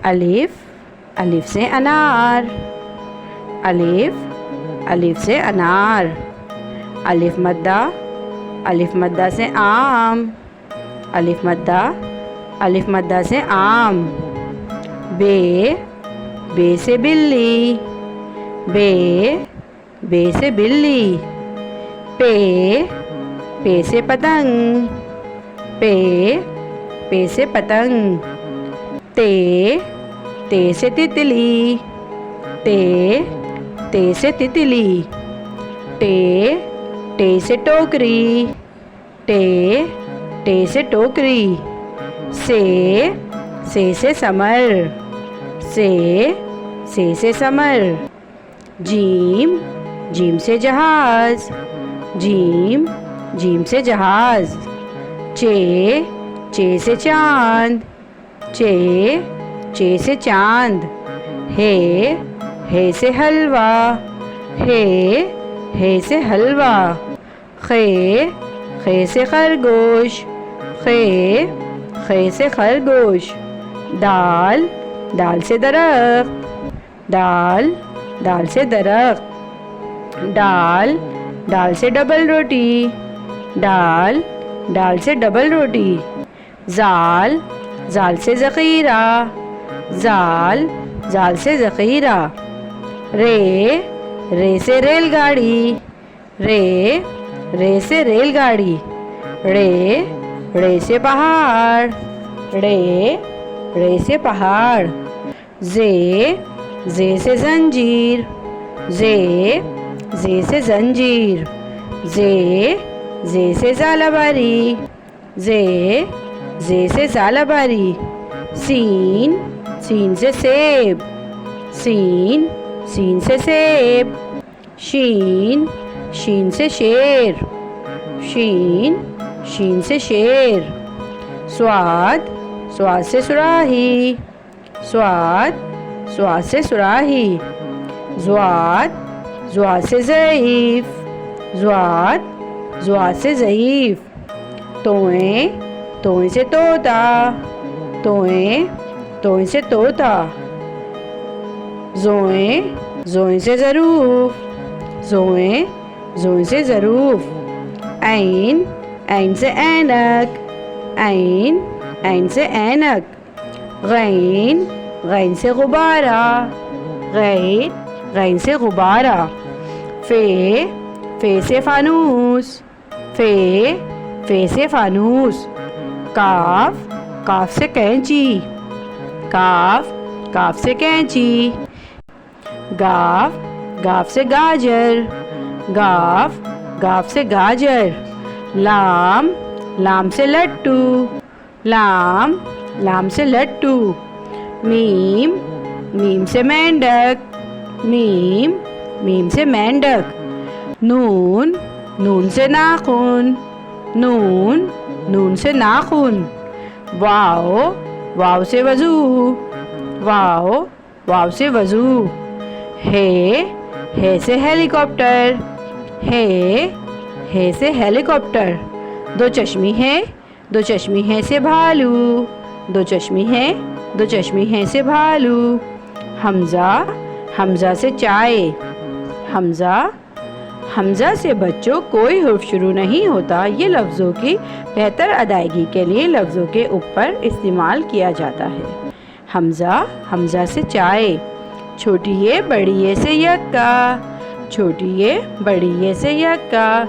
الف الف سے انار، الف الف سے انار۔ الف مدہ سے آم، الف مدہ سے آم۔ بے سے بلی، بے سے بلی۔ پے سے پتنگ، پے سے پتنگ۔ تے سے تتلی، تے سے تتلی۔ ٹے سے ٹوکری، ٹے سے ٹوکری۔ سے سے سمر، سے سے سمر۔ جیم سے جہاز، جیم سے جہاز۔ چے سے چاند، چے سے چاند۔ ہے سے حلوہ، ہے سے حلوہ۔ خے سے خرگوش، خے سے خرگوش۔ دال سے درخت، دال سے درخت۔ ڈال سے ڈبل روٹی، ڈال سے ڈبل روٹی۔ زال سے ذخیرہ، زال سے ذخیرہ۔ رے سے ریل گاڑی، رے سے ریل گاڑی۔ رے سے پہاڑ، رے سے پہاڑ۔ زے سے زنجیر، زے سے زنجیر۔ زے سے زالہ باری، زے سے زالہ باری۔ سین سے سیب، سین سے سیب۔ شین سے شیر، شین سے شیر۔ سواد سے سراہی، سواد سے سراہی۔ زواد سے ضعیف، زواد سے ضعیف۔ توئیں سے طوطا، توئیں سے طوطا۔ زوئیں سے ظروف، زوئیں سے ظروف۔ عین سے اینک، عین سے اینک۔ غین سے غبارہ، غین سے غبارہ۔ فے سے فانوس، فے سے فانوس۔ کاف سے کینچی، کاف سے کینچی۔ گاف سے گاجر، گاف سے گاجر۔ لام سے لٹو، لام سے لٹو۔ میم سے مینڈک، میم سے مینڈک۔ نون سے ناخن، نون سے ناخن۔ واو سے وضو، واو سے وضو۔ ہے سے ہیلی کاپٹر، ہے سے ہیلی کاپٹر۔ دو چشمی ہے سے بھالو، دو چشمی ہے سے بھالو۔ حمزہ سے چائے، حمزہ سے بچوں کوئی حرف شروع نہیں ہوتا۔ یہ لفظوں کی بہتر ادائیگی کے لیے لفظوں کے اوپر استعمال کیا جاتا ہے۔ حمزہ سے چائے۔ چھوٹی بڑی سے یکا، چھوٹی بڑی سے یکا۔